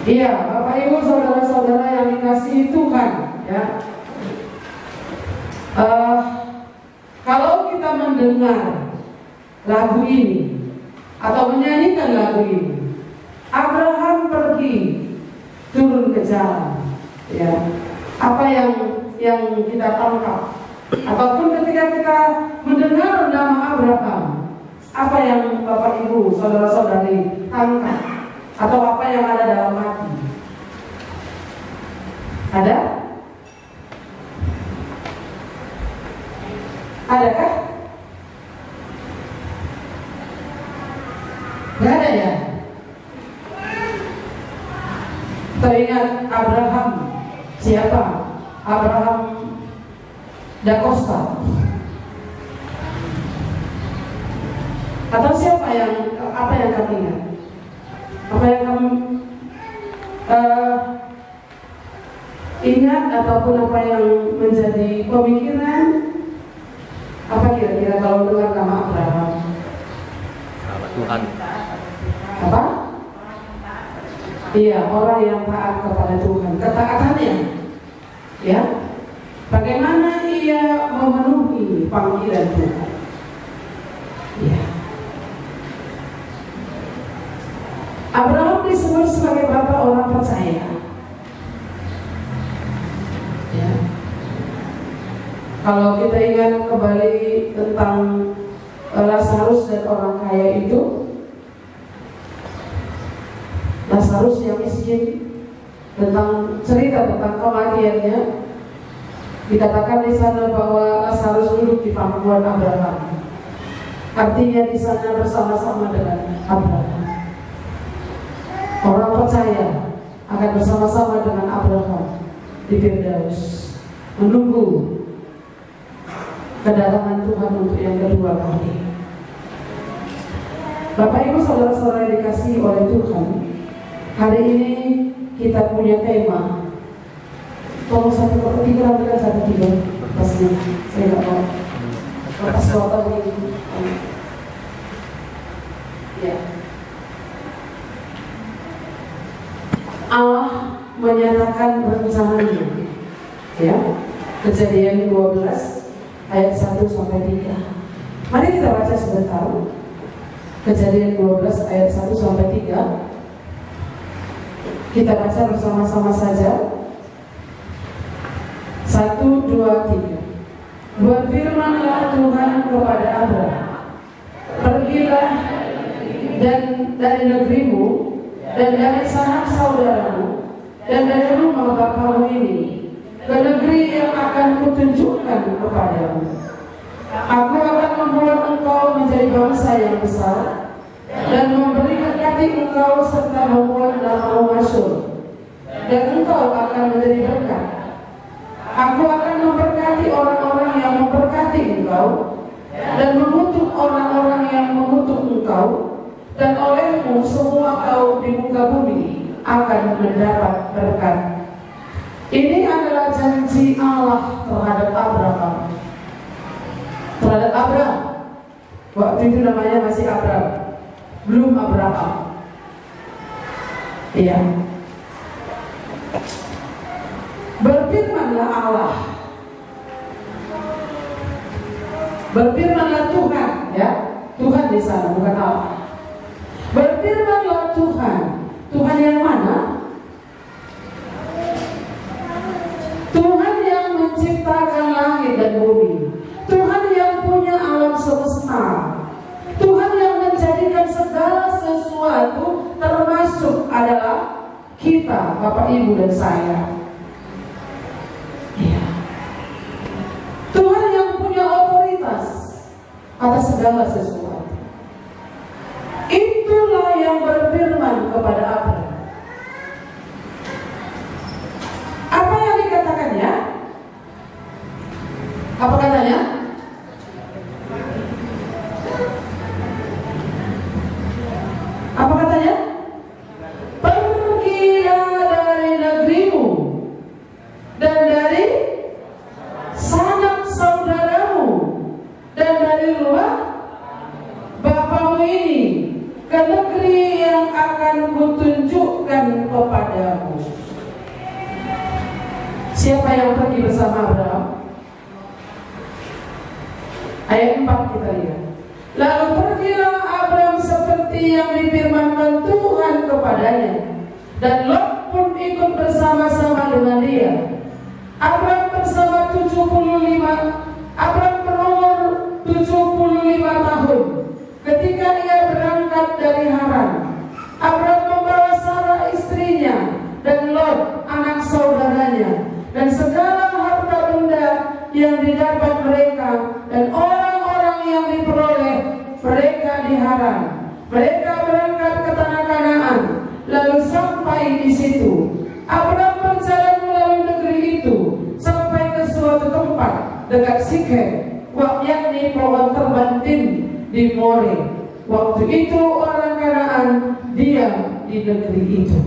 Iya, Bapak Ibu saudara-saudara yang dikasihi Tuhan, ya. Kalau kita mendengar lagu ini atau menyanyikan lagu ini, Abraham pergi turun ke jalan, ya. Apa yang kita tangkap, ataupun ketika kita mendengar nama Abraham, apa yang Bapak Ibu saudara-saudari tangkap? Atau apa yang ada dalam hati? Ada? Adakah? Gak ada ya? Teringat Abraham. Siapa? Abraham da Costa. Atau siapa apa yang kamu ingat? Apa yang kamu ingat ataupun apa yang menjadi pemikiran? Apa kira-kira kalau dengar nama Abraham? Sahabat Tuhan. Apa? Iya, orang yang taat kepada Tuhan. Ketaatannya, ya. Bagaimana ia memenuhi panggilan Tuhan? Ya. Abraham disebut sebagai bapak orang percaya. Ya. Kalau kita ingat kembali tentang Lazarus dan orang kaya itu, Lazarus yang miskin, tentang cerita tentang kematiannya, dikatakan di sana bahwa Lazarus duduk di pangkuan Abraham. Artinya di sana bersama-sama dengan Abraham. Orang percaya akan bersama-sama dengan Abraham di Firdaus, menunggu kedatangan Tuhan untuk yang kedua kali. Bapak Ibu saudara-saudara yang dikasihi oleh Tuhan, hari ini kita punya tema. Tolong satu kepikiran dengan satu tiga pasnya. Saya nggak mau lepas suara begini. Ya. Allah menyatakan rencananya, ya. Kejadian 12 ayat 1 sampai 3. Mari kita baca sebentar. Kejadian 12 ayat 1 sampai 3. Kita baca bersama-sama saja. 1, 2, 3. Berfirmanlah Tuhan kepada Abraham, pergilah dan dari negerimu dan dari sanak saudaramu dan dari rumah bapamu ini ke negeri yang akan kutunjukkan kepadamu. Aku akan membuat engkau menjadi bangsa yang besar dan memberkati engkau serta membuat namamu masyhur, dan engkau akan menjadi berkat. Aku akan memberkati orang-orang yang memberkati engkau dan mengutuk orang-orang yang mengutuk engkau, dan olehmu semua kaum di muka bumi akan mendapat berkat. Ini adalah janji Allah terhadap Abraham. Terhadap Abraham. Waktu itu namanya masih Abraham, belum Abraham. Iya. Berfirmanlah Allah. Berfirmanlah Tuhan, ya. Tuhan di sana, bukan Allah. Berfirmanlah Tuhan. Tuhan yang mana? Tuhan yang menciptakan langit dan bumi. Tuhan yang punya alam semesta. Tuhan yang menjadikan segala sesuatu, termasuk adalah kita, Bapak Ibu dan saya. Ya. Tuhan yang punya otoritas atas segala sesuatu. Itulah yang berfirman kepada Abraham. Apa yang dikatakannya? Apa katanya? Apa katanya? Pergilah dari negerimu dan dari sanak saudaramu dan dari rumah bapamu ini ke negeri yang akan kutunjukkan kepadamu. Siapa yang pergi bersama Abraham? Ayat 4 kita lihat. Lalu pergilah Abraham seperti yang difirmankan Tuhan kepadanya, dan Lot pun ikut bersama-sama dengan dia. Abraham bersama 75. Abraham berumur 75 tahun ketika ia berangkat dari Haran. Abraham membawa Sarah istrinya dan Lot anak saudaranya dan segala harta benda yang didapat mereka dan orang-orang yang diperoleh mereka di Haran. Mereka berangkat ke tanah Kanaan, lalu sampai di situ. Abraham berjalan melalui negeri itu sampai ke suatu tempat dekat Sikhem, yakni pohon terbantin di More. Waktu itu orang Kanaan diam di negeri itu.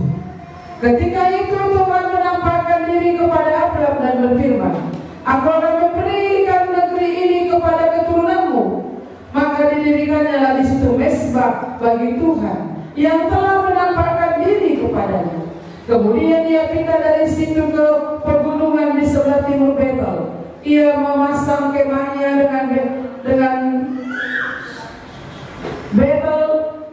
Ketika itu Tuhan menampakkan diri kepada Abraham dan berfirman, Aku akan memberikan negeri ini kepada keturunanmu. Maka didirikannya di situ mezbah bagi Tuhan yang telah menampakkan diri kepadanya. Kemudian ia pindah dari situ ke pegunungan di sebelah timur Betel. Ia memasang kemahnya dengan Betel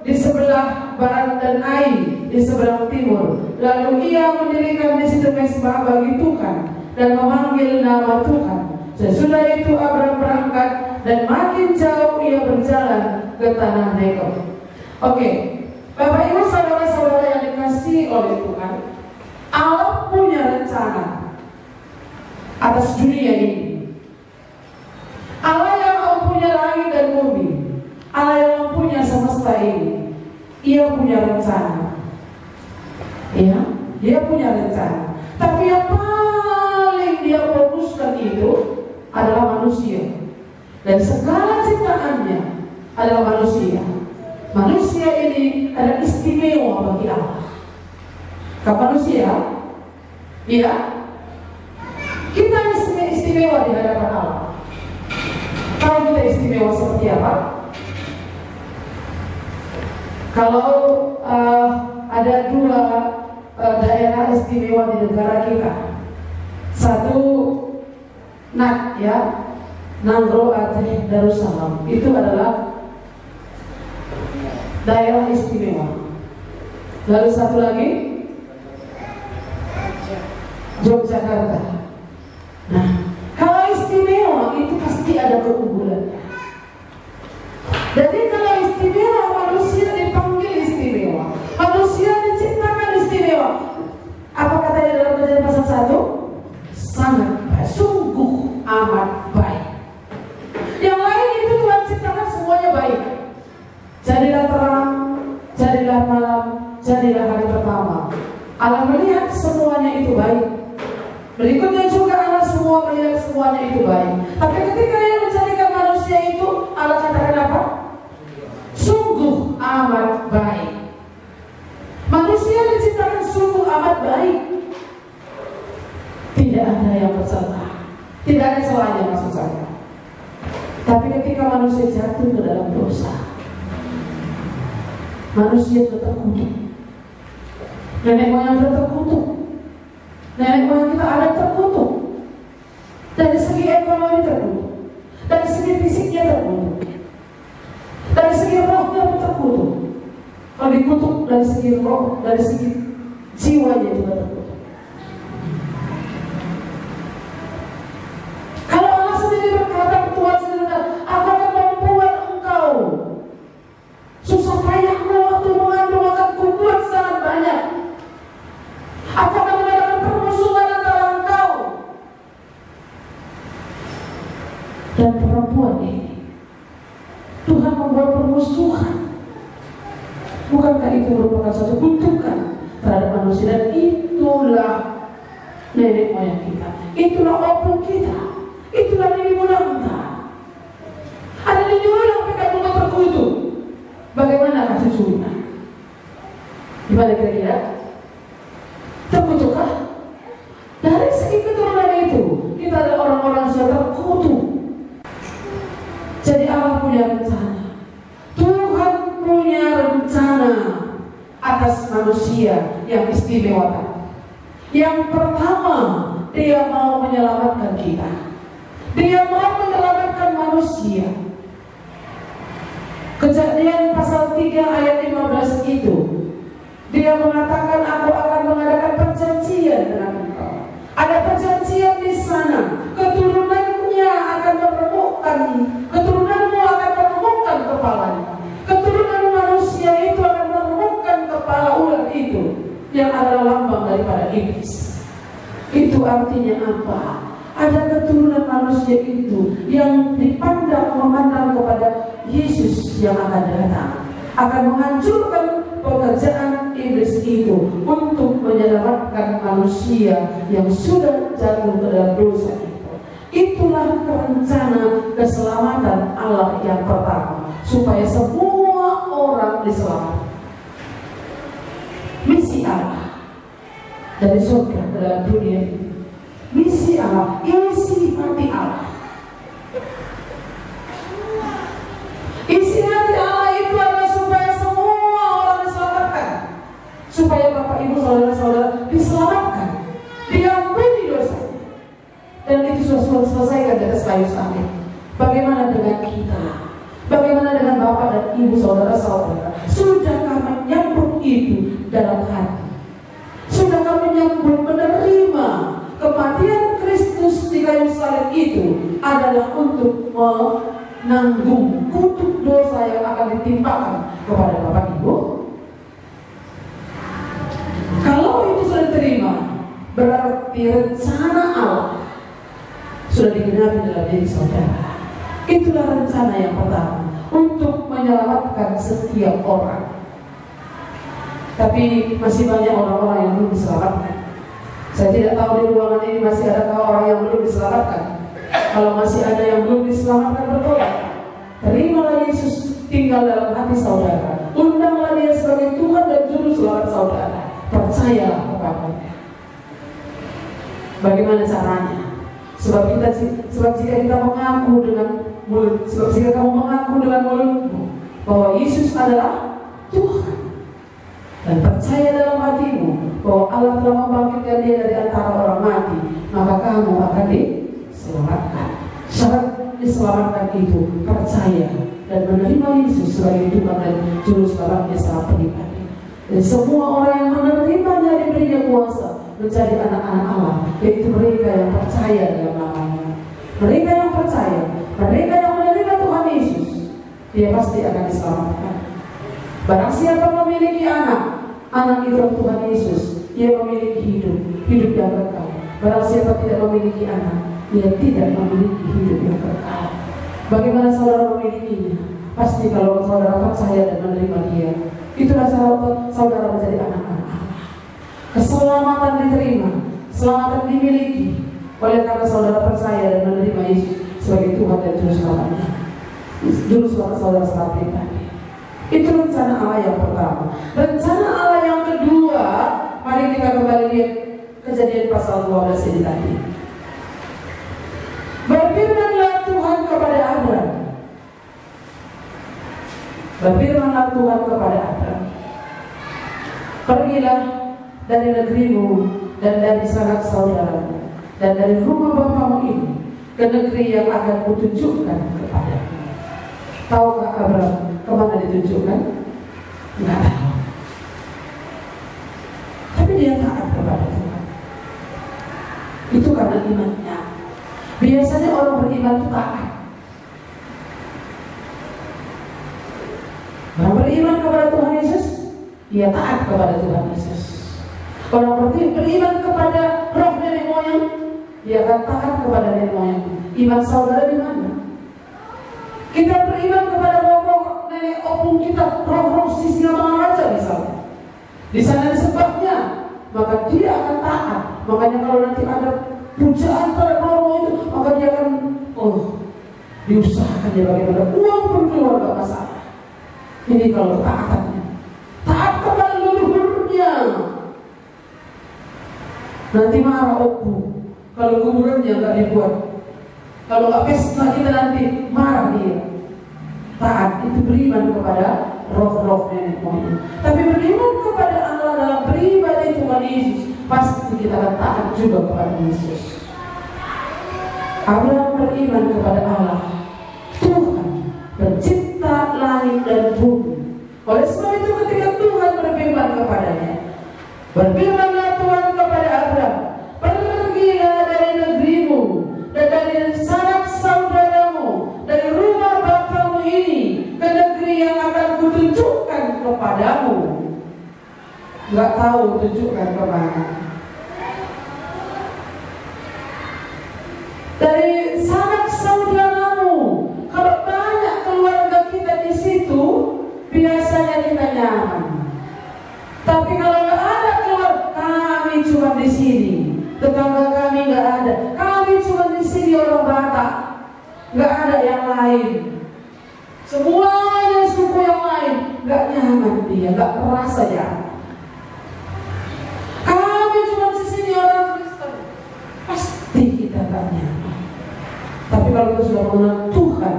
di sebelah barat dan Ai di sebelah timur. Lalu ia mendirikan di situ mezbah bagi Tuhan dan memanggil nama Tuhan. Sesudah itu Abraham berangkat dan makin jauh ia berjalan ke tanah Negeb. Oke, Bapak Ibu saudara-saudara yang dikasihi oleh Tuhan, Allah punya rencana atas dunia ini. Allah yang mempunyai langit dan bumi, Allah yang mempunyai semesta ini, Ia punya rencana. Ya, Dia punya rencana. Tapi yang paling Dia fokuskan itu adalah manusia. Dan segala ciptaannya adalah manusia. Manusia ini adalah istimewa bagi Allah. Kapan manusia? Iya. Kita istimewa di hadapan Allah. Kalau kita istimewa seperti apa? Kalau ada dua daerah istimewa di negara kita. Satu Nangro, Aceh, Darussalam. Itu adalah daerah istimewa. Lalu satu lagi Yogyakarta. Nah, kalau istimewa itu pasti ada keunggulan. Jadi kalau istimewa, manusia dipanggil istimewa, manusia diciptakan istimewa. Apa katanya dalam Kejadian pasal 1? Sangat baik, sungguh amat baik. Yang lain itu Tuhan ciptakan semuanya baik. Jadilah terang, jadilah malam, jadilah hari pertama. Allah melihat semuanya itu baik. Berikutnya juga Allah semua melihat semuanya itu baik. Tapi ketika Dia menjadikan manusia itu, Allah katakan apa? Sungguh amat baik. Manusia diciptakan sungguh amat baik. Tidak ada yang bersalah, tidak ada salahnya maksud saya. Tapi ketika manusia jatuh ke dalam dosa, manusia sudah terkutuk. Nenek moyang sudah terkutuk. Nenek moyang kita ada terkutuk. Dari segi ekonomi terkutuk, dari segi fisiknya terkutuk, dari segi rohnya terkutuk. Kalau dikutuk dari segi roh, dari segi jiwanya juga terkutuk. Kalau Allah sendiri berkata, Tuhan sendiri berkata, Aku akan membuat engkau susah payahmu waktu mengandung akan kubuat sangat banyak. Aku akan mengadakan permusuhan antara engkau dan perempuan ini. Tuhan membuat permusuhan. Bukankah itu merupakan suatu kutukan terhadap manusia? Dan itulah nenek moyang kita, itulah opung kita, itulah nenek moyang kita. Ada nenek moyang mereka juga terkutuk. Bagaimana cucunya? Gimana kira-kira? Terkutukkah? Dari segi keturunan itu, kita adalah orang-orang yang sudah terkutuk. Jadi Allah punya rencana. Tuhan punya rencana atas manusia yang istimewa. Yang pertama, Dia mau menyelamatkan kita. Dia mau menyelamatkan manusia. Kejadian pasal 3 ayat 15 itu, dia mengatakan, aku akan mengadakan perjanjian dengan engkau. Ada perjanjian di sana. Keturunannya akan meremukkan, keturunanmu akan meremukkan kepalanya. Keturunan manusia itu akan meremukkan kepala ular itu, yang adalah lambang daripada iblis. Itu artinya apa? Ada keturunan manusia itu yang memandang kepada Yesus yang akan datang, akan menghancurkan pekerjaan iblis itu untuk menyelamatkan manusia yang sudah jatuh ke dalam dosa itu. Itulah rencana keselamatan Allah yang pertama, supaya semua orang diselamatkan. Misi Allah dari surga ke dalam dunia ini. Misi Allah, isi hati Allah. Isi hati Allah itu adalah supaya semua orang diselamatkan, supaya Bapak Ibu saudara-saudara diselamatkan, diampuni dosanya. Dan itu sudah selesaikan di atas kayu salib. Bagaimana dengan kita? Bagaimana dengan Bapak dan Ibu saudara-saudara? Sudahkah menyambut itu dalam hati? Sudahkah menyambut, menerima kematian Kristus di kayu salib itu adalah untuk menanggung kutuk dosa yang akan ditimpakan kepada Bapak Ibu? Kalau itu sudah diterima, berarti rencana Allah sudah digenapi dalam diri saudara. Itulah rencana yang pertama, untuk menyelamatkan setiap orang. Tapi masih banyak orang-orang yang belum diselamatkan. Saya tidak tahu di ruangan ini masih adakah orang yang belum diselamatkan. Kalau masih ada yang belum diselamatkan, bertobat. Terimalah Yesus tinggal dalam hati saudara. Undanglah Dia sebagai Tuhan dan Juru Selamat saudara. Percayalah kepadanya. Bagaimana caranya? Sebab jika kita mengaku dengan mulut, sebab jika kamu mengaku dengan mulutmu bahwa Yesus adalah Tuhan, dan percaya dalam hatimu bahwa Allah telah membangkitkan Dia dari antara orang mati, maka kamu akan diselamatkan. Syarat diselamatkan itu percaya dan menerima Yesus sebagai Tuhan dan Juru Selamatnya secara pribadi. Dan semua orang yang menerimanya diberinya kuasa menjadi anak-anak Allah, yaitu mereka yang percaya dalam nama-Nya. Mereka yang percaya, mereka yang menerima Tuhan Yesus, dia pasti akan diselamatkan. Barang siapa memiliki anak itu Tuhan Yesus, dia memiliki hidup yang kekal. Barang siapa tidak memiliki anak, dia tidak memiliki hidup yang kekal. Bagaimana saudara memilikinya? Pasti kalau saudara percaya dan menerima Dia, itulah saudara menjadi anak-anak Allah. Keselamatan diterima, keselamatan dimiliki oleh karena saudara percaya dan menerima Yesus sebagai Tuhan dan Juru Selamatnya, Juru Selamat saudara secara pribadi. Itu rencana Allah yang pertama. Rencana Allah yang kedua, mari kita kembali lihat Kejadian pasal 12 ini tadi. Berfirmanlah Tuhan kepada Adam. Berfirmanlah Tuhan kepada Adam, pergilah dari negerimu dan dari sanak saudaramu dan dari rumah bapamu ini ke negeri yang akan kutunjukkan kepadamu. Tahukah Abraham kemana ditunjukkan? Enggak tahu. Tapi dia taat kepada Tuhan. Itu karena imannya. Biasanya orang beriman itu taat. Orang beriman kepada Tuhan Yesus, dia taat kepada Tuhan Yesus. Orang beriman kepada roh nenek moyang, dia akan taat kepada nenek moyang. Iman saudara di mana? Kita beriman kepada roh nenek opung kita, roh sisi raja misalnya. Di sana disebabnya, maka dia akan taat. Makanya kalau nanti ada pujaan terhadap roh itu, maka dia akan diusahakan dia bagaimana uang pun keluar gak masalah. Ini kalau ketaatannya. Taat kepada leluhurnya. Nanti marah opung kalau kuburannya gak dibuat. Kalau gak pesta kita nanti marah dia. Taat itu beriman kepada roh-roh nenek moyang. Tapi beriman kepada Allah dalam pribadi Tuhan Yesus, pasti kita akan taat juga kepada Yesus. Abraham beriman kepada Allah, Tuhan pencipta langit dan bumi. Oleh sebab itu ketika Tuhan berfirman kepadanya, berfirmanlah Tuhan kepada Abraham, pergilah dari negerimu dan dari sanak saudaramu, dari rumah bapamu ini, ke negeri yang akan kutunjukkan kepadamu. Nggak tahu tunjukkan kemana. Dari sanak saudaramu. Kalau banyak keluarga kita di situ, biasanya kita nyaman. Tapi kalau nggak ada keluarga, kami cuma di sini, tetangga kami nggak ada, kami cuma di sini orang Batak, nggak ada yang lain. Semuanya suku yang lain, nggak nyaman dia, nggak merasa ya. Kami cuma di sini orang Kristen, pasti kita nggak nyaman. Tapi kalau kita sudah mengenal Tuhan,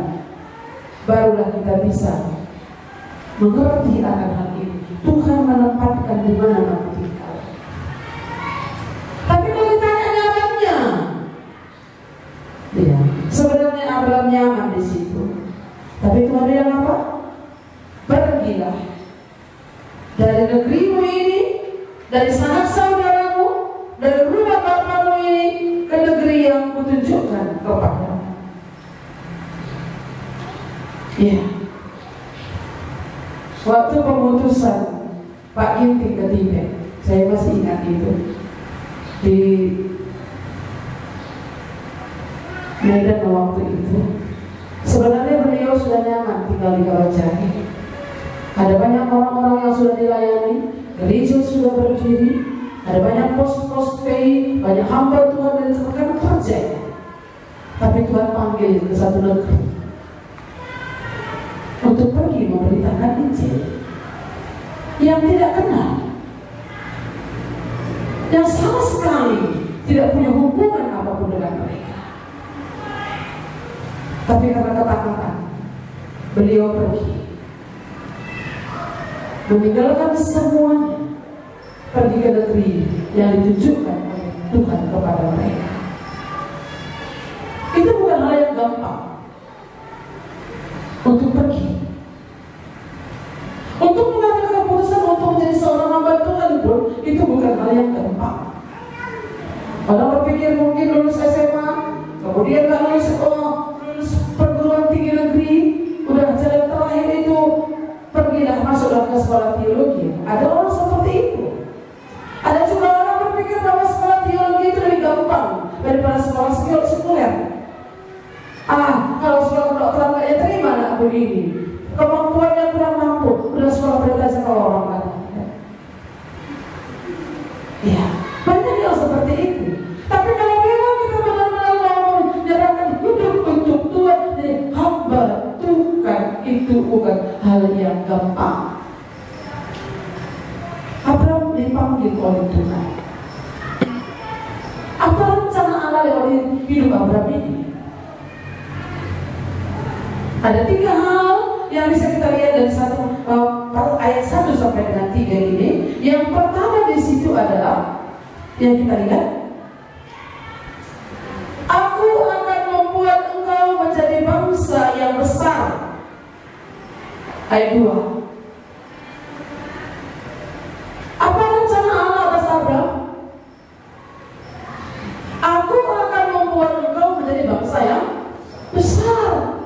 barulah kita bisa mengerti akan hal ini. Tuhan menempatkan di mana kamu tinggal. Tapi kalau ditanya nyamannya, ya, sebenarnya Abraham nyaman di situ. Tapi Tuhan bilang apa? Pergilah dari negerimu ini, dari sanak saudaramu, dari rumah bapamu ini, ke negeri yang kutunjukkan kepadamu. Ya. Waktu pemutusan Pak Ginting ke Tibet, saya masih ingat itu, di Medan waktu itu. Sebenarnya beliau sudah nyaman tinggal di Kawajari. Ada banyak orang-orang yang sudah dilayani, gereja sudah berdiri, ada banyak pos-pos PI, banyak hamba Tuhan dan sekarang kerja. Tapi Tuhan panggil ke satu negeri untuk pergi memberitakan Injil yang tidak kenal, yang sama sekali tidak punya hubungan apapun dengan mereka. Tapi karena ketakutan, beliau pergi, meninggalkan semuanya, pergi ke negeri yang ditunjukkan oleh Tuhan kepada mereka. Itu bukan hal yang gampang untuk pergi, untuk mengambil keputusan untuk menjadi seorang hamba Tuhan pun itu bukan hal yang gampang. Orang berpikir mungkin lulus SMA, kemudian nggak lulus perguruan tinggi negeri, udah jalan terakhir itu pergilah masuklah ke sekolah teologi. Ada orang seperti itu. Ada juga orang berpikir bahwa sekolah teologi itu lebih gampang daripada sekolah sekuler. Kalau sekolah kedokteran nggak terima anakku ini, kemampuannya kurang mampu, udah sekolah berita saja kalau orang kata. Ya, banyak yang seperti itu. Tapi kalau memang kita benar-benar mau menyerahkan hidup untuk Tuhan, jadi hamba Tuhan itu bukan hal yang gampang. Abraham dipanggil oleh Tuhan. Apa rencana Allah lewat hidup Abraham ini? Ada 3 hal yang bisa kita lihat dari ayat 1 sampai dengan 3 ini. Yang pertama di situ adalah yang kita lihat, aku akan membuat engkau menjadi bangsa yang besar. Ayat 2. Apa rencana Allah atas Abraham? Aku akan membuat engkau menjadi bangsa yang besar.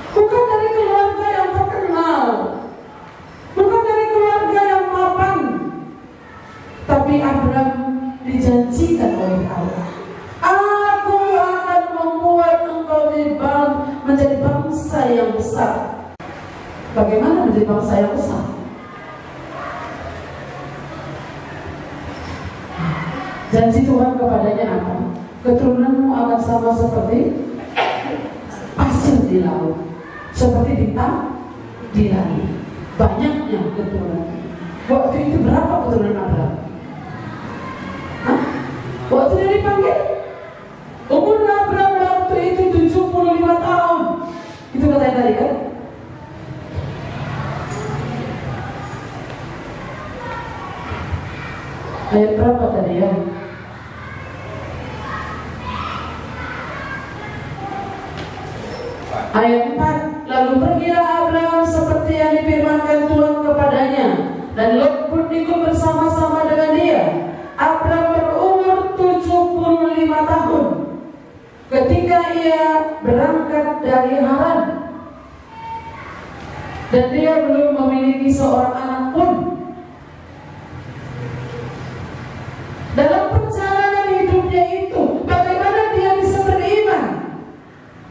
Bukan dari keluarga yang terkenal, bukan dari keluarga yang mapan, tapi Abraham dijanjikan oleh Allah, aku akan membuat engkau menjadi bangsa yang besar. Bagaimana menjadi bangsa yang besar? Janji Tuhan kepadanya apa? Keturunanmu akan sama seperti pasir di laut, seperti bintang di langit. Banyaknya keturunan. Waktu itu berapa keturunan Abraham? Waktu dia dipanggil, umur Abraham waktu itu 75 tahun. Itu katanya tadi kan? Ayat berapa tadi ya? Ayat 4. Lalu pergilah Abraham seperti yang difirmankan Tuhan kepadanya, dan Lot pun ikut bersama-sama dengan dia. Abraham berumur 75 tahun ketika ia berangkat dari Haran, dan dia belum memiliki seorang anak pun. Dalam perjalanan hidupnya itu, bagaimana dia bisa beriman?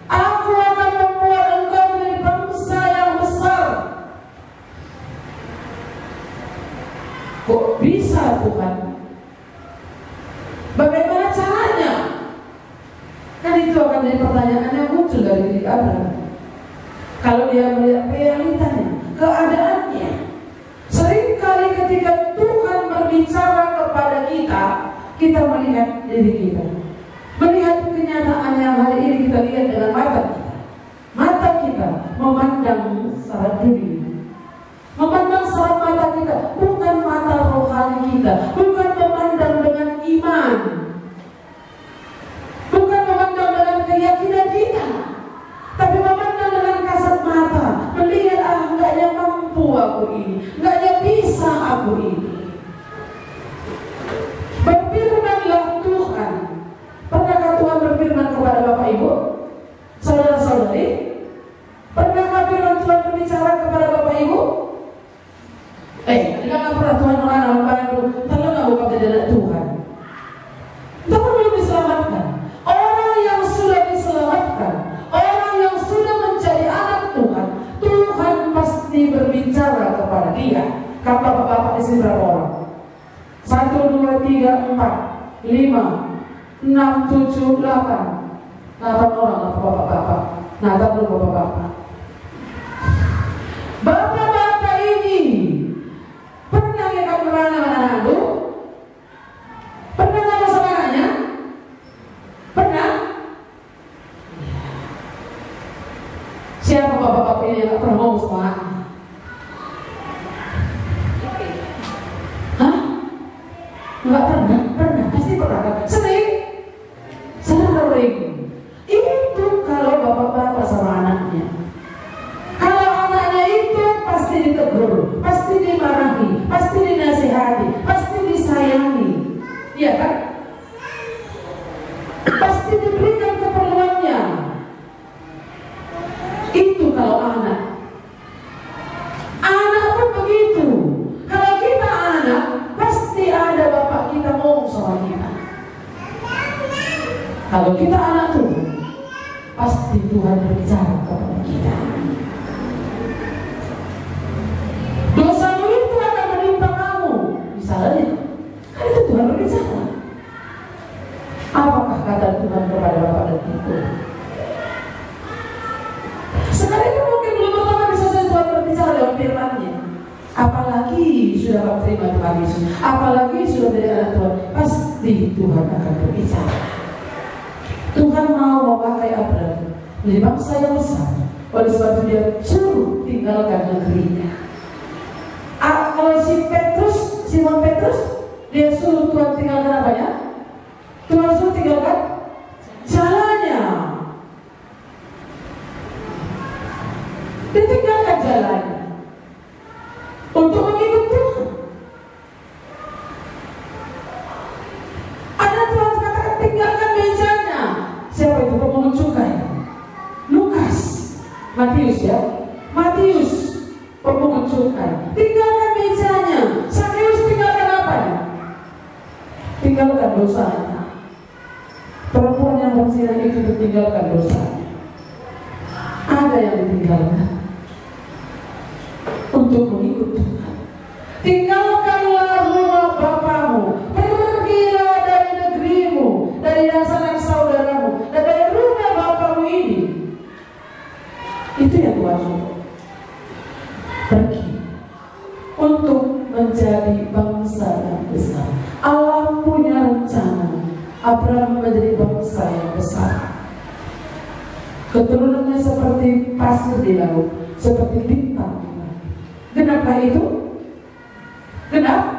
Aku akan membuat engkau menjadi bangsa yang besar. Kok bisa Tuhan? Bagaimana caranya? Kan itu akan jadi pertanyaan yang muncul dari diri Abraham. Kalau dia melihat realitanya, keadaannya. Seringkali ketika Tuhan berbicara kepada kita, kita melihat diri kita, melihat kenyataan yang hari ini kita lihat dengan mata kita. Mata kita memandang secara dunia, memandang secara mata kita, bukan mata rohani kita, bukan memandang dengan iman, bukan memandang dengan keyakinan kita, tapi memandang dengan kasat mata, melihat enggaknya mampu aku ini, enggaknya bisa aku ini. Berfirmanlah Tuhan. Pernahkah Tuhan berfirman kepada Bapak Ibu, saudara-saudari? Pernahkah firman Tuhan berbicara kepada Bapak Ibu? Jangan pernah Tuhan mengenal bantu. Kalau nggak buka jalan Tuhan, kita belum diselamatkan. Orang yang sudah diselamatkan, orang yang sudah menjadi anak Tuhan, Tuhan pasti berbicara kepada dia. Kata bapak-bapak di sini berapa orang? 1, 2, 3, 4, 5, 6, 7, 8 orang bapak-bapak. Nah, tak perlu bapak-bapak. Bapak-bapak ini pernah ikat merana anak itu? Pernah ngomong sama anaknya? Pernah? Siapa bapak-bapak ini yang gak pernah ngomong sama anaknya? Hah? Enggak pernah? Pernah, pasti pernah kan? Sering? Itu kalau bapak-bapak sama anaknya. Kalau anaknya itu pasti ditegur, pasti dimarahi, pasti dinasihati, pasti disayangi. Iya kan? Pasti diberikan keperluannya. Itu kalau anak. Anak pun begitu. Kalau kita anak, pasti ada bapak kita ngomong sama kita. Kalau kita anak Tuhan, pasti Tuhan berbicara kepada kita. Dosamu itu akan menimpa kamu, misalnya. Kan itu Tuhan berbicara. Apakah kata Tuhan kepada bapak dan ibu? Sekarang itu mungkin belum pertama bisa saja Tuhan berbicara lewat firman-Nya. Apalagi sudah berterima Tuhan Yesus, apalagi sudah menjadi anak Tuhan, pasti Tuhan akan berbicara. Tuhan mau memakai Abraham menjadi bangsa yang besar. Oleh sebab itu dia suruh tinggalkan negerinya. Kalau Simon Petrus, dia suruh Tuhan tinggalkan apanya? Tuhan suruh tinggalkan jalannya. Ditinggalkan jalannya untuk mengikut Tuhan. Ada Tuhan katakan tinggalkan mejanya. Siapa itu pemungut cukai? Lukas, Matius ya, Matius pemungut cukai. Tinggalkan mejanya. Sakeus tinggalkan apa? Tinggalkan dosanya. Perempuan yang berzina itu ditinggalkan dosanya. Ada yang ditinggalkan untuk mengikut Tuhan. Tinggalkanlah rumah bapamu, pergilah dari negerimu, dari sanak saudaramu, dan dari rumah bapamu ini. Itu yang Tuhan suruh. Pergi untuk menjadi bangsa yang besar. Allah punya rencana Abraham menjadi bangsa yang besar. Keturunannya seperti pasir di laut, seperti bintang. Kenapa itu? Kenapa?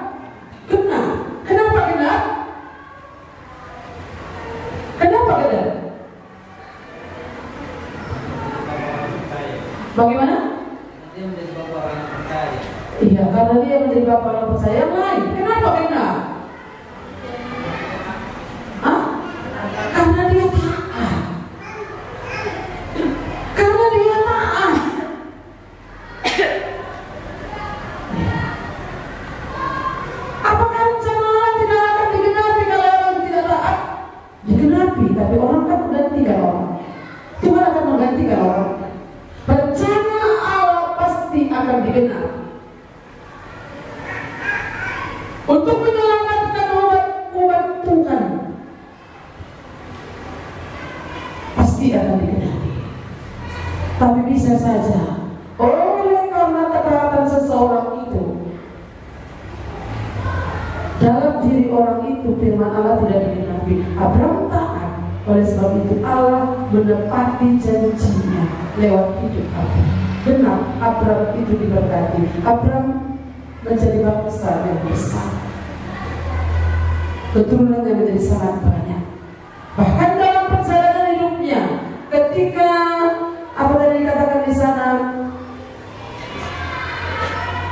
Bagaimana? Dia menjadi bapak orang percaya. Iya, karena dia menjadi bapak orang percaya. Yang lain, kenapa benar? Hah? Karena dia taat. Karena dia taat. Apakah rencana Allah tidak akan digenapi kalau orang tidak taat? Digenapi, tapi orang kan menggantikan orang. Tuhan akan menggantikan orang. Rencana Allah pasti akan digenapi. Untuk menyelamatkan umat Tuhan pasti akan digenapi. Tapi bisa saja oleh karena ketaatan seseorang itu, dalam diri orang itu firman Allah tidak digenapi. Abraham taat, oleh sebab itu Allah menepati janjinya lewat hidup Abraham. Benar, Abraham itu diberkati. Abraham menjadi bangsa yang besar, keturunannya menjadi sangat banyak. Bahkan dalam perjalanan hidupnya, ketika apa tadi dikatakan di sana,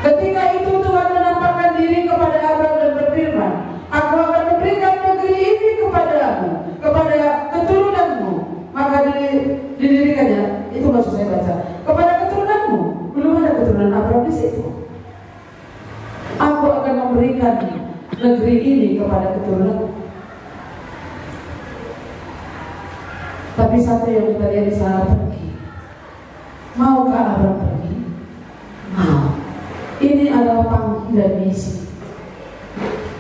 ketika itu Tuhan menampakkan diri kepada Abraham dan berfirman, Aku akan memberikan negeri ini kepadamu, kepada keturunanmu. Maka didirikannya, itu maksud saya baca, kepada keturunanmu. Belum ada keturunan Abraham di situ. Aku akan memberikan negeri ini kepada keturunanmu. Tapi satu yang kita lihat di sana, pergi. Maukah Abraham pergi? Mau. Ini adalah panggilan misi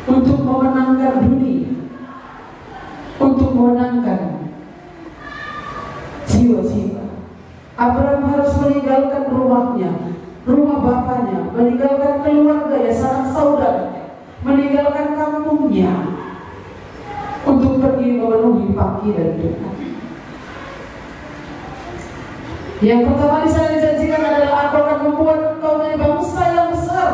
untuk memenangkan dunia, untuk memenangkan jiwa-jiwa. Abraham harus meninggalkan rumahnya, rumah bapaknya, meninggalkan keluarganya, sanak saudaranya, meninggalkan kampungnya untuk pergi memenuhi panggilan Tuhan. Yang pertama di sana dijanjikan adalah Aku akan membuat engkau menjadi bangsa yang besar.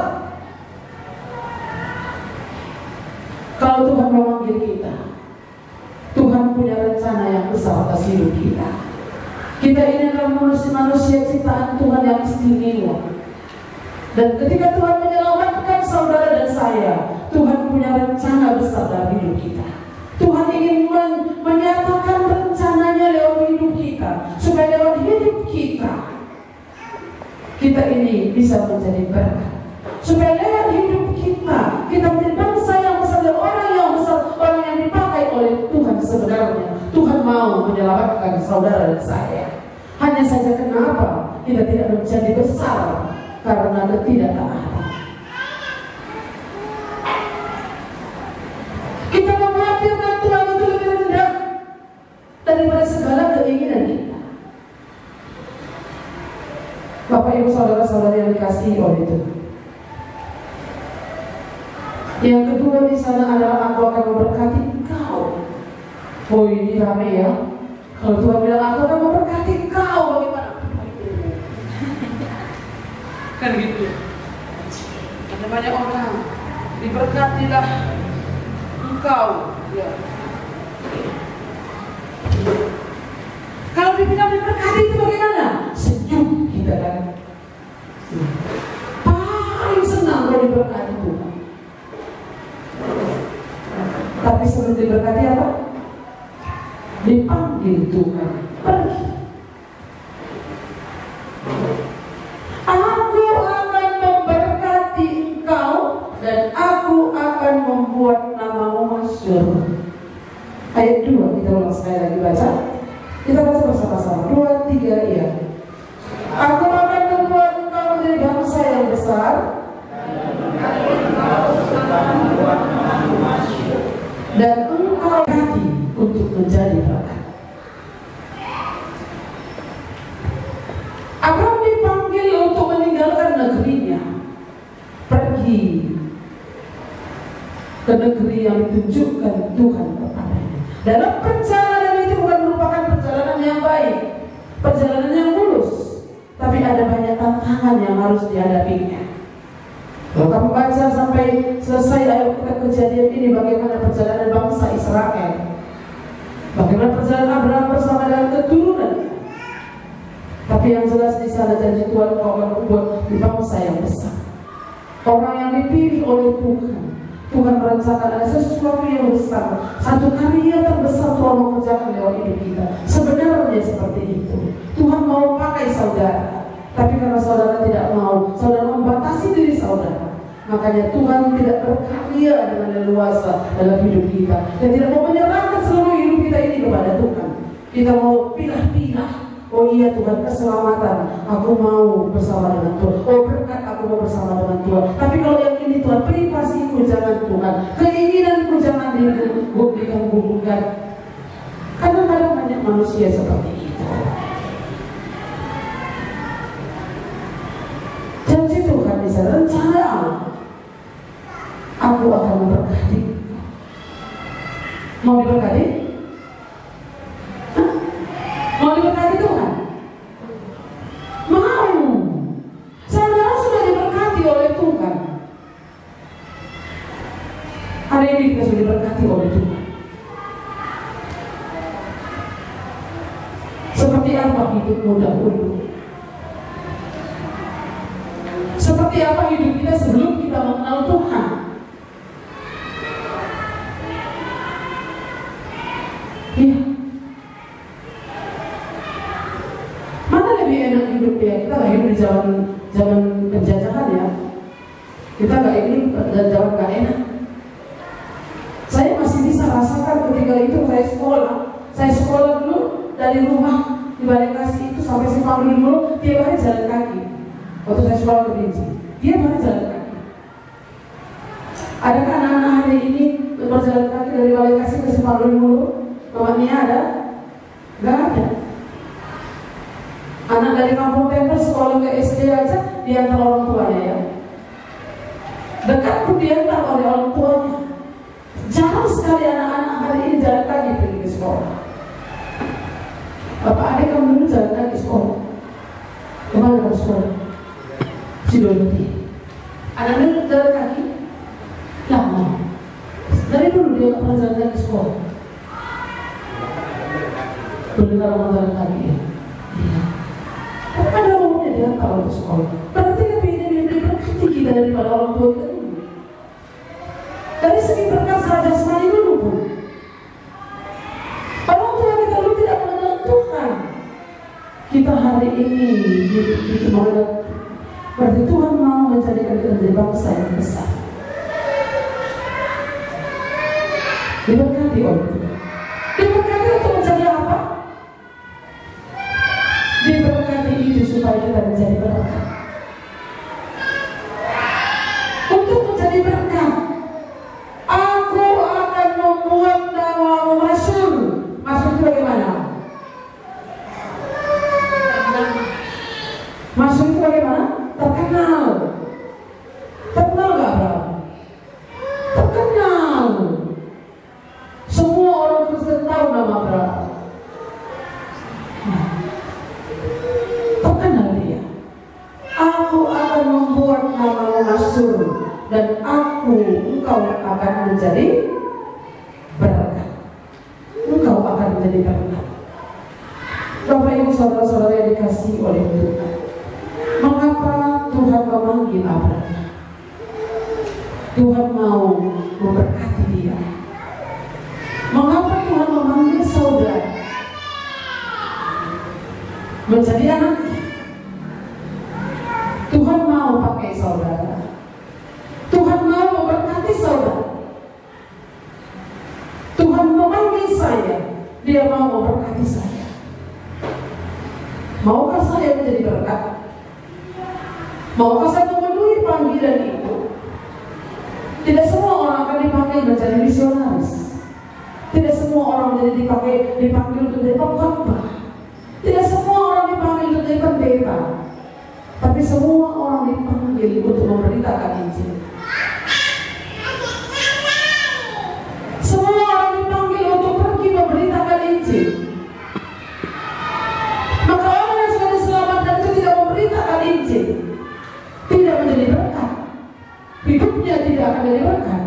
Kalau Tuhan memanggil kita, Tuhan punya rencana yang besar atas hidup kita. Kita ini adalah manusia ciptaan Tuhan yang istimewa. Dan ketika Tuhan menyelamatkan saudara dan saya, Tuhan punya rencana besar dalam hidup kita. Tuhan ingin menyatakan rencananya lewat hidup kita, supaya lewat hidup kita ini bisa menjadi berkat. Supaya lewat hidup kita menjadi bangsa yang besar dan orang yang besar, orang yang dipakai oleh Tuhan sebenarnya. Tuhan mau menyelamatkan saudara dan saya. Hanya saja kenapa kita tidak menjadi besar? Karena ketidaktaatan. Kita mengkhawatirkan Tuhan itu lebih rendah daripada segala keinginan kita. Bapak Ibu saudara-saudara yang dikasihi oleh Tuhan. Yang kedua di sana adalah Aku akan memberkati engkau. Oh, ini rame ya. Kalau Tuhan bilang Aku akan memberkati engkau, bagaimana? Kan gitu. Ada banyak orang diberkatilah engkau. Ya. Kalau dibilang diberkati itu bagaimana? Senyum kita kan. Paling senang kalau diberkati Tuhan. Tapi sebelum diberkati apa? Dipanggil Tuhan, pergi. Aku akan memberkati engkau dan aku akan membuat namamu masyhur. Ayat 2 kita ulang sekali lagi baca. Kita baca bersama-sama. 2, 3, iya. Aku akan membuat engkau menjadi bangsa yang besar dan engkau berkati untuk menjadi berkat. Abraham dipanggil untuk meninggalkan negerinya, pergi ke negeri yang ditunjukkan Tuhan kepadanya. Dalam perjalanan itu bukan merupakan perjalanan yang baik, perjalanan yang mulus, tapi ada banyak tantangan yang harus dihadapinya. Kalau kamu baca sampai selesai ayat Kejadian ini, bagaimana perjalanan bangsa Israel, bagaimana perjalanan Abraham bersama dengan keturunan. Tapi yang jelas di sana janji Tuhan kau akan buat di bangsa yang besar. Orang yang dipilih oleh Tuhan. Tuhan merencanakan ada sesuatu yang besar. Satu karya terbesar Tuhan mau kerjakan lewat hidup kita. Sebenarnya seperti itu. Tuhan mau pakai saudara. Tapi karena saudara tidak mau, saudara membatasi diri saudara. Makanya Tuhan tidak berkarya dengan leluasa dalam hidup kita. Dan tidak mau menyerahkan seluruh hidup kita ini kepada Tuhan. Kita mau pilah-pilah. Oh iya Tuhan, keselamatan aku mau bersama dengan Tuhan. Oh berkat aku mau bersama dengan Tuhan. Tapi kalau yang ini Tuhan, privasiku jangan Tuhan, keinginanku jangan diganggu-ganggukan. Kadang-kadang banyak manusia seperti itu. Janji Tuhan bisa rencana Allah. Aku akan memberkati. Mau diberkati? Mau diberkati Tuhan? Mau. Saudara sudah diberkati oleh Tuhan. Hari ini kita sudah diberkati oleh Tuhan. Seperti apa hidupmu dahulu? Seperti apa hidup kita sebelum kita mengenal Tuhan? Iya. Mana lebih enak hidup ya? Kita nggak hidup di zaman penjajahan ya. Kita nggak hidup di zaman nggak enak. Saya masih bisa rasakan ketika itu saya sekolah. Saya sekolah dulu dari rumah di Balai Kasih itu sampai Simpang Lima, tiap hari jalan kaki. Waktu saya sekolah ke Binjai, tiap hari jalan kaki. Adakah anak-anak hari ini berjalan kaki dari Balai Kasih ke Simpang Lima? Mamanya ada? Nggak ada. Anak dari kampung Tempel sekolah ke SD aja diantar orang tuanya ya. Dekat pun diantar oleh orang tuanya. Jarang sekali anak-anak hari ini jalan kaki pergi ke sekolah. Bapak adik kamu dulu jalan kaki sekolah. Kemana kamu sekolah? Sidonti. Anak dulu jalan kaki? Lama. Dari dulu dia nggak pernah jalan kaki sekolah. Benar orang jalan kaki ya. Iya. Tapi pada umumnya dia tahu ke sekolah. Berarti lebih ini berkati kita daripada orang tua kita dulu. Dari segi berkat saja jasmani dulu pun. Orang tua kita dulu tidak mengenal Tuhan. Kita hari ini itu mengenal. Berarti Tuhan mau menjadikan kita menjadi bangsa yang besar. Diberkati oleh Tuhan. Diberkati untuk menjadi apa? Diberkati itu supaya kita menjadi berkat. Untuk menjadi berkat, aku akan membuat namamu masyhur. Masyhur itu bagaimana? Masyhur itu bagaimana? Terkenal. Terkenal gak bro? Terkenal. Semua orang Kristen tahu nama bro. Terkenal dia. Aku akan membuat namamu masyhur dan engkau akan menjadi berkat. Engkau akan menjadi berkat. Bapak Ibu saudara-saudara yang dikasihi oleh Tuhan, mengapa Tuhan memanggil Abraham? Tuhan mau memberkati dia. Mengapa Tuhan memanggil saudara menjadi anaknya? Tuhan mau pakai saudara. Tuhan mau memberkati saudara. Tuhan memanggil saya. Dia mau memberkati saya. Maukah saya menjadi berkat? Maukah saya memenuhi panggilan itu? Tidak semua orang akan dipanggil menjadi misionaris. Tidak semua orang dipanggil untuk menjadi pengkhotbah. Tidak semua orang dipanggil untuk menjadi pendeta. Tapi semua orang dipanggil untuk memberitakan Injil. Semua orang dipanggil untuk pergi memberitakan Injil. Maka orang yang sudah diselamatkan itu tidak memberitakan Injil, tidak menjadi berkat. Hidupnya tidak akan menjadi berkat.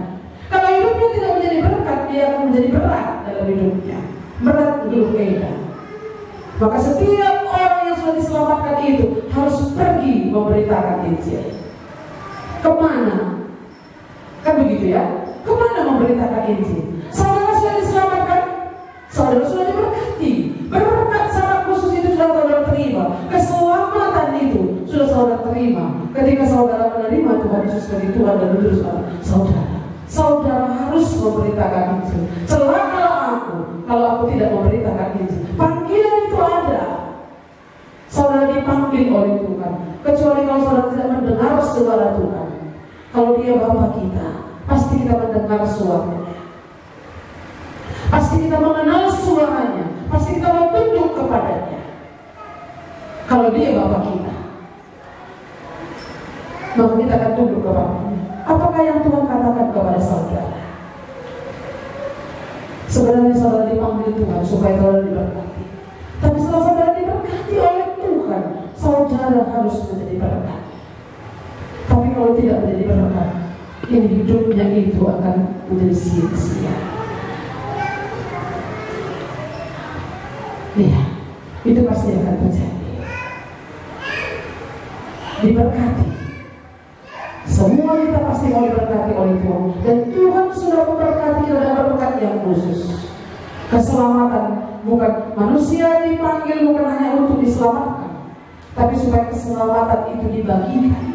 Kalau hidupnya tidak menjadi berkat, dia akan menjadi berat dalam hidupnya. Berat untuk kehidupan. Maka setiap orang yang sudah diselamatkan itu harus pergi memberitakan Injil. Kemana? Kan begitu ya? Kemana memberitakan Injil? Saudara sudah diselamatkan, saudara sudah diberkati. Berkat sangat khusus itu sudah saudara terima. Keselamatan itu sudah saudara terima. Ketika saudara menerima Tuhan Yesus sebagai Tuhan dan Juru Selamat, saudara harus memberitakan Injil. Celakalah aku kalau aku tidak memberitakan Injil. Panggilan itu ada. Saudara dipanggil oleh Tuhan. Kecuali kalau saudara tidak mendengar suara Tuhan. Kalau Dia Bapa kita, pasti kita mendengar suaranya. Pasti kita mengenal suaranya. Pasti kita mau tunduk kepadanya. Kalau Dia Bapa kita, maka kita akan tunduk kepadanya. Apakah yang Tuhan katakan kepada saudara? Sebenarnya saudara dipanggil Tuhan supaya saudara diberkati. Tapi setelah saudara diberkati oleh Tuhan, saudara harus menjadi berkat. Tapi kalau tidak menjadi berkat, ini hidupnya itu akan menjadi sia-sia. Iya, itu pasti akan terjadi. Diberkati. Semua kita pasti mau diberkati oleh Tuhan. Dan Tuhan sudah memberkati kita dengan berkat yang khusus. Keselamatan bukan manusia dipanggil bukan hanya untuk diselamatkan, tapi supaya keselamatan itu dibagikan.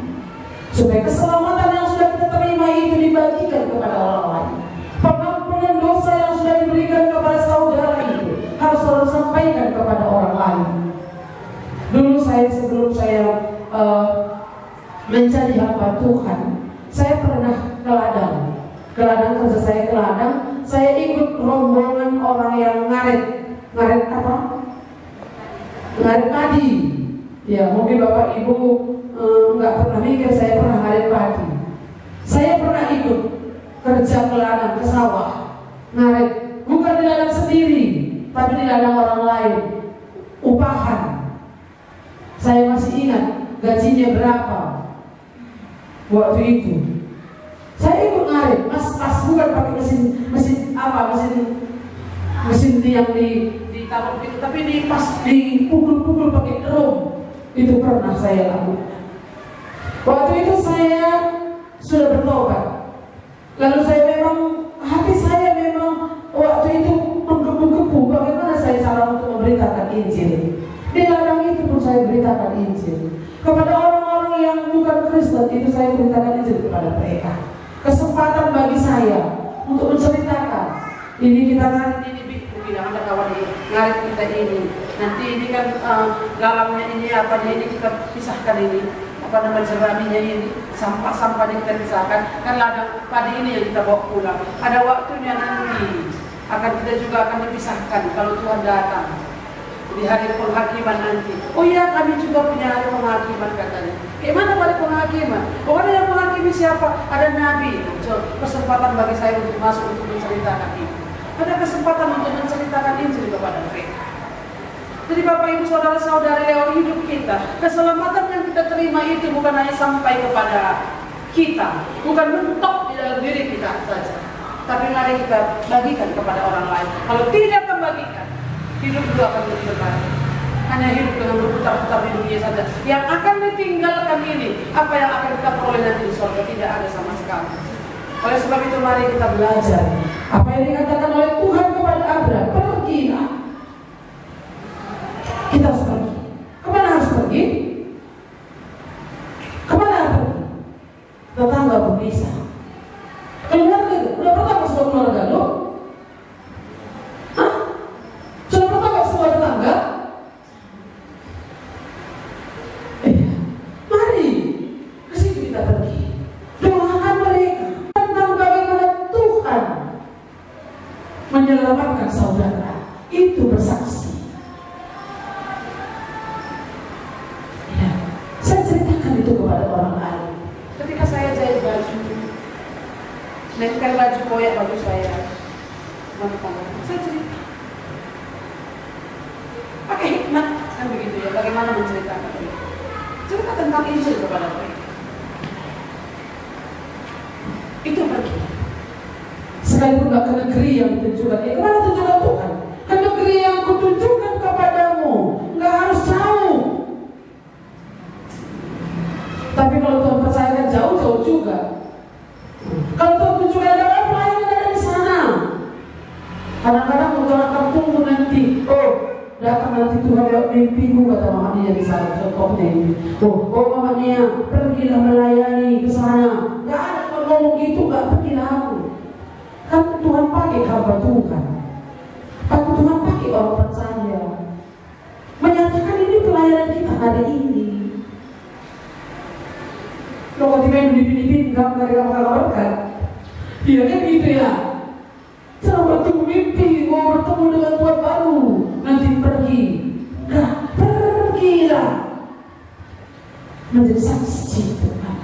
Supaya keselamatan yang sudah kita terima itu dibagikan kepada orang lain. Pengampunan dosa yang sudah diberikan kepada saudara itu harus saudara sampaikan kepada orang lain. Dulu sebelum saya menjadi hamba Tuhan, saya pernah ke ladang kerja saya ke ladang. Saya ikut rombongan orang yang ngaret apa? Ngaret padi. Ya, mungkin Bapak Ibu nggak pernah mikir saya pernah ngaret padi. Saya pernah ikut kerja ke ladang, ke sawah, ngaret. Bukan di ladang sendiri, tapi di ladang orang lain. Upahan. Saya masih ingat gajinya berapa waktu itu. Saya ikut ngarit, pas bukan pakai mesin yang ditaruh itu, tapi dipukul-pukul pakai drum. Itu pernah saya lakukan. Waktu itu saya sudah bertobat. Lalu hati saya memang waktu itu menggebu-gebu. Bagaimana saya cara untuk memberitakan Injil? Di ladang itu pun saya beritakan Injil kepada orang-orang yang bukan Kristen. Itu saya beritakan Injil kepada mereka. Kesempatan bagi saya untuk menceritakan ini kita ngarit ini bilang ada kawan ini ngarit kita ini nanti ini kan galamnya ini ini kita pisahkan ini jeraminya ini sampah-sampahnya kita pisahkan kan ladang padi ini yang kita bawa pulang. Ada waktunya nanti kita juga akan dipisahkan kalau Tuhan datang di hari penghakiman nanti. Oh iya, kami juga punya hari penghakiman katanya. Gimana hari penghakiman? Pokoknya yang menghakimi siapa? Ada nabi. Kesempatan bagi saya untuk masuk untuk menceritakan ini. Ada kesempatan untuk menceritakan Injil kepada mereka. Jadi Bapak Ibu Saudara-saudari lewat hidup kita, keselamatan yang kita terima itu bukan hanya sampai kepada kita, bukan mentok di dalam diri kita saja, tapi mari kita bagikan kepada orang lain. Kalau tidak membagikan, hidup itu akan berdebar. Hanya hidup dengan berputar-putar di dunia saja. Yang akan ditinggalkan ini, apa yang akan kita peroleh nanti di surga tidak ada sama sekali. Oleh sebab itu mari kita belajar apa yang dikatakan oleh Tuhan kepada Abraham, pergilah. Kita harus pergi. Kemana harus pergi? Kemana harus pergi? Tetangga pun bisa. Keluarga, udah pernah ke sebuah keluarga lo? Menyelamatkan saudara itu bersaksi. Ya, saya ceritakan itu kepada orang lain. Ketika saya jahit baju, nempel baju koyak baju saya cerita. Pakai hikmat kan begitu ya. Bagaimana menceritakan itu? Cerita tentang Injil kepada mereka. Itu pergi. Sekalipun gak ke negeri yang ditunjukkan. Kemana tunjukkan Tuhan? Ke negeri yang kutunjukkan kepadamu. Gak harus jauh. datang nanti Tuhan lewat mimpiku, kata Mama Nia misalnya, contohnya ini. Oh Mama Nia, pergilah melayani ke sana. Gak ada Tuhan ngomong gitu, gak pergilah aku. Kan Tuhan pakai hamba Tuhan. Tuhan pakai orang percaya. Menyatakan ini pelayanan kita hari ini. Kalau tiba di Filipina, gambar kan? Iya kan gitu ya. Jangan bertemu mimpi, mau bertemu dengan Tuhan baru, nanti pergi. Nah, pergilah menjadi saksi Tuhan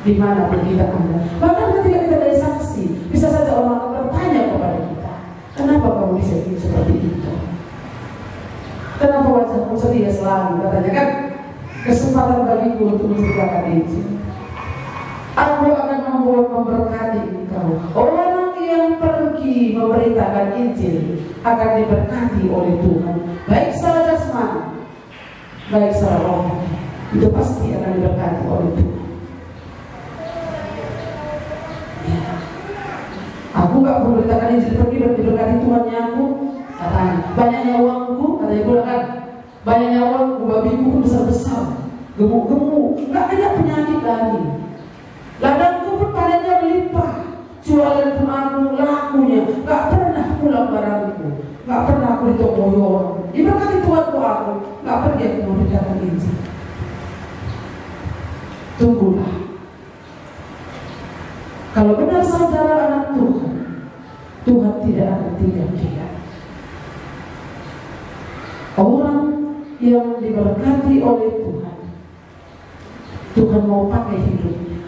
di mana pun kita Anda. Bahkan ketika kita dari saksi, bisa saja orang akan bertanya kepada kita, kenapa kamu bisa hidup seperti itu? Kenapa wajahmu ceria selalu? Katanya kan, kesempatan bagiku untuk menceritakan Injil. Aku akan memberkati engkau. Orang yang pergi memberitakan Injil akan diberkati oleh Tuhan, baik secara jasmani, baik secara rohani. Itu pasti akan diberkati oleh Tuhan. Ya. Aku gak memberitakan Injil pergi diberkati Tuhannya aku. Katanya banyaknya uangku, katanya pula kan, banyaknya uangku, babiku pun besar-besar, gemuk-gemuk, gak ada penyakit lagi. Ladangku pun panennya melimpah, jualan pun aku lakunya, gak pernah pulang barangku, gak pernah aku ditomoi orang. Diberkati Tuhanku aku, gak pergi aku memberitakan Injil. Tunggulah. Kalau benar saudara anak Tuhan, Tuhan tidak akan tinggal diam. Orang yang diberkati oleh Tuhan, Tuhan mau pakai hidupnya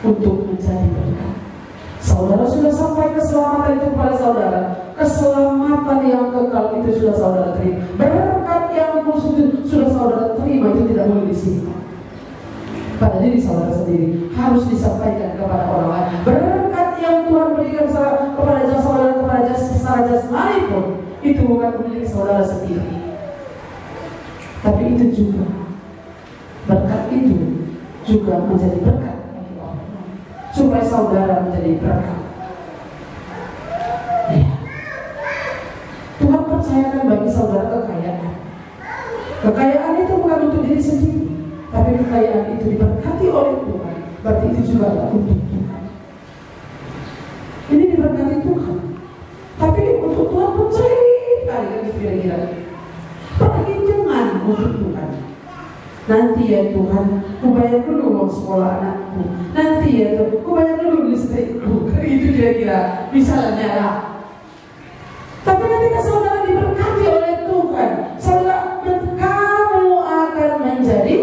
untuk menjadi berkat. Saudara sudah sampai keselamatan itu kepada saudara. Keselamatan yang kekal itu sudah saudara terima. Berkat yang khusus sudah saudara terima, itu tidak boleh disimpan pada diri saudara sendiri, harus disampaikan kepada orang lain. Berkat yang Tuhan berikan kepada saudara, kepada secara jasmani pun, itu bukan milik saudara sendiri, tapi itu juga berkat itu juga menjadi berkat bagi orang lain, supaya saudara menjadi berkat. Ya. Tuhan percayakan bagi saudara kekayaan. Kekayaan itu bukan untuk diri sendiri, tapi kekayaan itu diberkati oleh Tuhan. Berarti itu juga adalah untuk Tuhan. Ini diberkati Tuhan, tapi untuk Tuhan pun sering kali kira-kira perhitungan untuk Tuhan. Nanti ya Tuhan, ku bayar dulu uang sekolah anakku. Nanti ya Tuhan, ku bayar dulu listrikku. Itu kira-kira misalnya lah. Tapi ketika saudara diberkati oleh Tuhan, saudara, kamu akan menjadi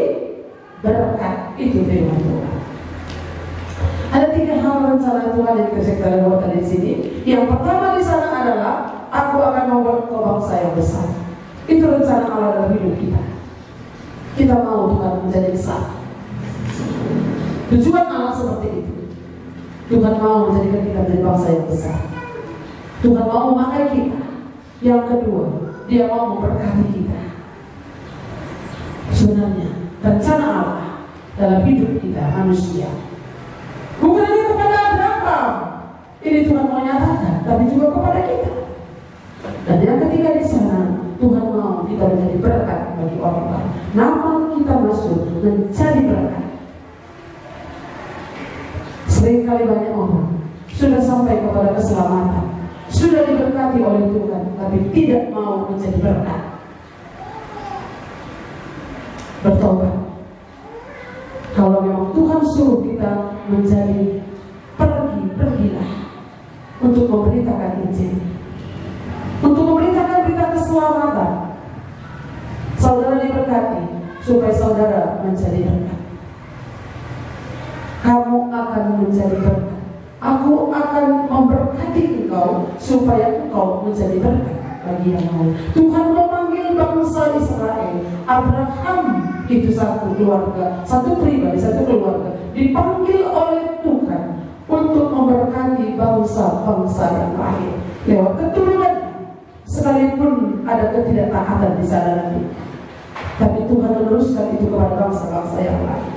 berkat. Itu firman Tuhan. Ada 3 hal rencana Tuhan yang kita lewatkan di sini. Yang pertama di sana adalah, aku akan membuat kau bangsa yang besar. Itu rencana Allah dalam hidup kita. Kita mau Tuhan menjadi besar. Tujuan Allah seperti itu. Tuhan mau menjadikan kita menjadi bangsa yang besar. Tuhan mau memakai kita. Yang kedua, Dia mau memberkati kita. Sebenarnya rencana Allah dalam hidup kita manusia bukan hanya kepada Abraham, ini Tuhan mau nyatakan, tapi juga kepada kita. Dan yang ketiga di sana, Tuhan mau kita menjadi berkat bagi orang lain. Nama kita masuk menjadi berkat. Seringkali banyak orang sudah sampai kepada keselamatan, sudah diberkati oleh Tuhan, tapi tidak mau menjadi berkat. Bertobat. Kalau memang Tuhan suruh kita menjadi pergilah untuk memberitakan Injil, untuk memberitakan berita keselamatan. Saudara diberkati supaya saudara menjadi berkat. Kamu akan menjadi berkat. Aku akan memberkati engkau supaya engkau menjadi berkat bagi yang lain. Tuhan memanggil bangsa Israel. Abraham itu satu keluarga, satu pribadi, satu keluarga, dipanggil oleh Tuhan untuk memberkati bangsa-bangsa yang lain lewat keturunannya. Sekalipun ada ketidaktaatan di sana nanti, tapi Tuhan meneruskan itu kepada bangsa-bangsa yang lain.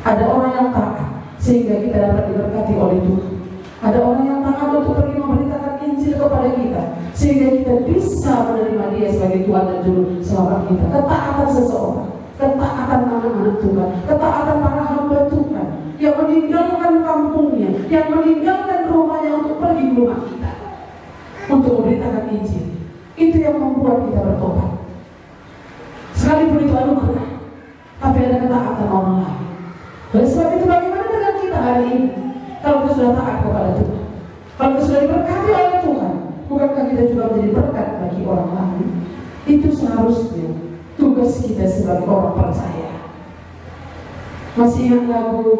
Ada orang yang taat sehingga kita dapat diberkati oleh Tuhan. Ada orang yang taat untuk pergi memberitakan Injil kepada kita, sehingga kita bisa menerima Dia sebagai Tuhan dan Juru Selamat kita. Ketaatan seseorang, ketaatan anak-anak Tuhan, ketaatan para hamba Tuhan yang meninggalkan kampungnya, yang meninggalkan rumahnya untuk pergi ke rumah kita untuk memberitakan Injil. Itu yang membuat kita bertobat. Sekalipun itu anugerah, tapi ada ketaatan orang lain. Oleh sebab itu, bagaimana dengan kita hari ini? Kalau kita sudah taat kepada Tuhan, kalau kita sudah diberkati oleh Tuhan, bukankah kita juga menjadi berkat bagi orang lain? Itu seharusnya tugas kita sebagai orang percaya. Masih ingat lagu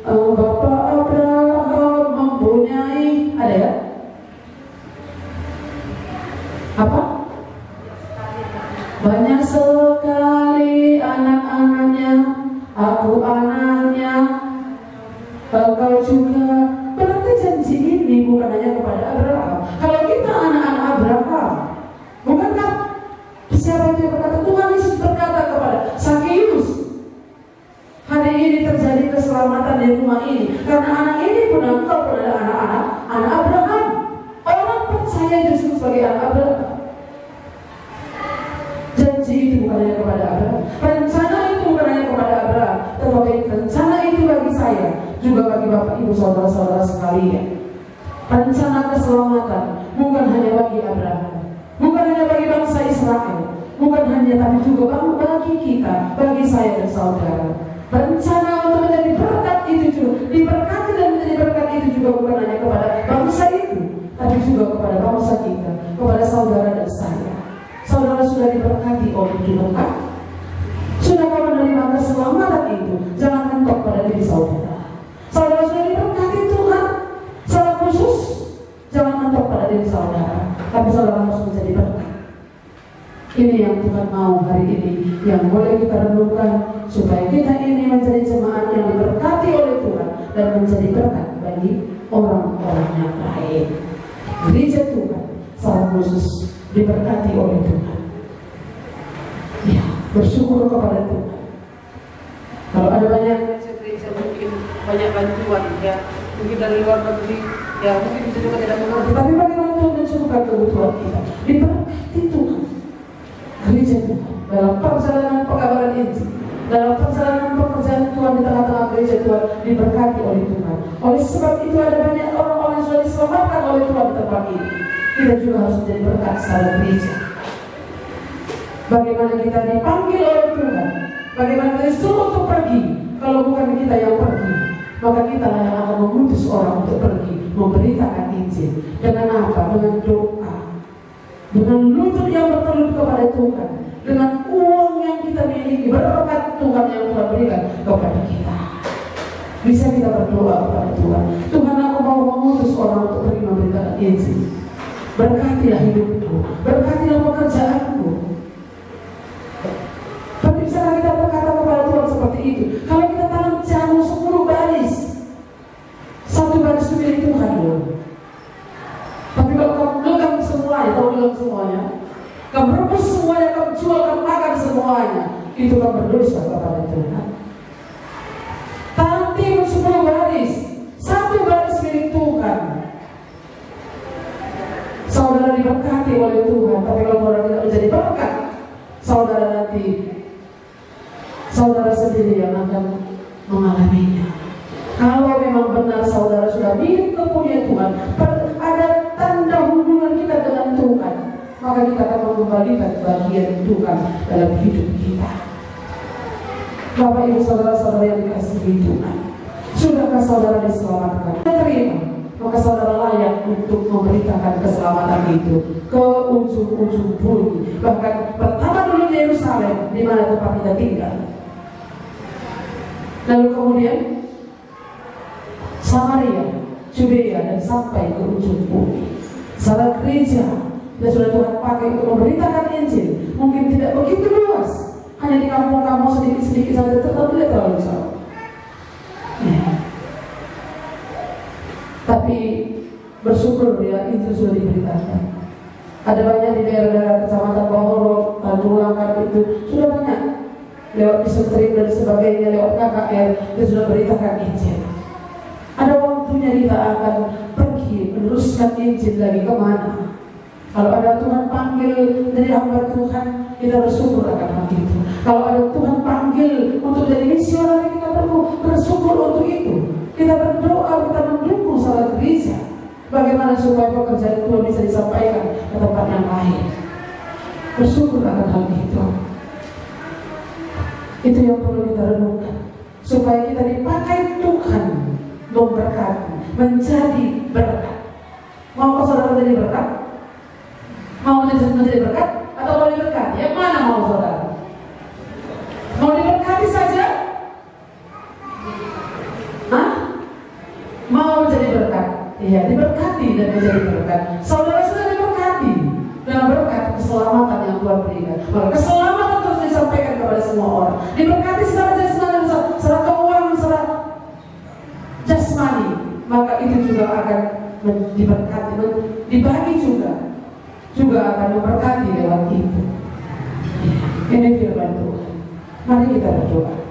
Bapak Abraham mempunyai, ada ya? Apa? Banyak sekali anak-anaknya, aku anaknya, engkau juga. Berarti janji ini bukan hanya kepada Abraham. Kalau kita anak-anak Abraham, bukankah siapa itu yang berkata? Tuhan Yesus berkata kepada Sakeus, hari ini terjadi keselamatan di rumah ini karena anak ini pun engkau pun adalah anak Abraham. Orang percaya Yesus sebagai anak Abraham. Janji itu bukan hanya kepada Abraham, rencana itu bukan hanya kepada Abraham, tetapi rencana itu bagi saya, juga bagi Bapak Ibu saudara-saudara sekalian. Rencana keselamatan bukan hanya bagi Abraham, bukan hanya bagi bangsa Israel, bukan hanya, tapi juga bagi kita, bagi saya dan saudara. Rencana untuk menjadi berkat itu juga, diberkati dan menjadi berkat itu juga bukan hanya kepada bangsa itu, tapi juga kepada bangsa kita, kepada saudara dan saya. Saudara sudah diberkati oleh Tuhan. Sudah kau menerima keselamatan itu, jangan mentok pada diri saudara. Saudara sudah diberkati Tuhan secara khusus, jangan mentok pada diri saudara, tapi saudara harus menjadi berkat. Ini yang Tuhan mau hari ini, yang boleh kita renungkan, supaya kita ini menjadi jemaat yang diberkati oleh Tuhan dan menjadi berkat bagi orang-orang yang lain. Gereja Tuhan secara khusus diberkati oleh Tuhan. Ya, bersyukur kepada Tuhan. Kalau ada banyak gereja mungkin banyak bantuan, ya mungkin dari luar negeri, ya mungkin bisa juga tidak mengerti, tapi bagaimana Tuhan mencukupkan kebutuhan kita? Diberkati Tuhan. Gereja Tuhan dalam perjalanan pekabaran Injil, dalam perjalanan pekerjaan Tuhan di tengah-tengah gereja Tuhan diberkati oleh Tuhan. Oleh sebab itu ada banyak orang-orang yang sudah diselamatkan oleh Tuhan di tempat ini. Kita juga harus menjadi berkat secara gereja. Bagaimana kita dipanggil oleh Tuhan, bagaimana kita disuruh untuk pergi. Kalau bukan kita yang pergi, maka kita lah yang akan mengutus orang untuk pergi memberitakan Injil. Dengan apa? Dengan doa, dengan lutut yang bertelut kepada Tuhan, dengan uang yang kita miliki, berkat Tuhan yang Tuhan berikan kepada kita. Bisa kita berdoa kepada Tuhan, Tuhan, aku mau mengutus orang untuk pergi memberitakan Injil. Berkatilah hidupku, berkatilah pekerjaanku. Tapi bisa kita berkata kepada Tuhan seperti itu? Kalau kita tanam jamu 10 baris, 1 baris itu milik Tuhan loh. Tapi kalau kamu legang semuanya, tahu legang semuanya, kamu rebus semuanya, kamu jual, kamu makan semuanya, itu kamu berdosa kepada Tuhan. Tanam timun 10 baris, 1 baris milik Tuhan. Saudara diberkati oleh Tuhan, tapi kalau saudara tidak menjadi berkat, saudara nanti saudara sendiri yang akan mengalaminya. Kalau memang benar saudara sudah milik kepunyaan Tuhan, ada tanda hubungan kita dengan Tuhan, maka kita akan mengembalikan bagian Tuhan dalam hidup kita. Bapak Ibu saudara-saudara yang dikasihi Tuhan, sudahkah saudara diselamatkan? Terima. Maka saudara layak untuk memberitakan keselamatan itu ke ujung-ujung bumi. Bahkan pertama dulu di Yerusalem, di mana tempat kita tinggal. Lalu kemudian Samaria, Judea, dan sampai ke ujung bumi. Saudara gereja yang sudah Tuhan pakai untuk memberitakan Injil mungkin tidak begitu luas, hanya di kampung-kampung sedikit-sedikit saja, tetapi tidak terlalu jauh. Tapi bersyukur ya, itu sudah diberitakan. Ada banyak di daerah-daerah kecamatan Bohoro, Tanjung Langkat itu sudah banyak lewat Bisentrim dan sebagainya, lewat KKR itu sudah beritakan Injil. Ada waktunya kita akan pergi meneruskan Injil lagi kemana? Kalau ada Tuhan panggil dari hamba Tuhan, kita bersyukur akan hal itu. Kalau ada Tuhan panggil untuk jadi misionaris, kita perlu bersyukur untuk itu. Kita berdoa, kita mendukung salat gereja. Bagaimana supaya pekerjaan Tuhan bisa disampaikan ke tempat yang lain. Bersyukur akan hal itu. Itu yang perlu kita renungkan, supaya kita dipakai Tuhan memberkati, menjadi berkat. Mau saudara menjadi berkat? Mau menjadi berkat atau mau diberkati? Yang mana mau saudara? Mau diberkati saja? Hah? Mau menjadi berkat? Iya, diberkati dan menjadi berkat. Saudara sudah diberkati dengan berkat keselamatan yang Tuhan berikan. Maka keselamatan terus disampaikan kepada semua orang. Diberkati secara jasmani, secara keuangan, secara jasmani. Maka itu juga akan diberkati, dibagi juga akan memberkati lewat itu. Ini firman Tuhan. Mari kita berdoa.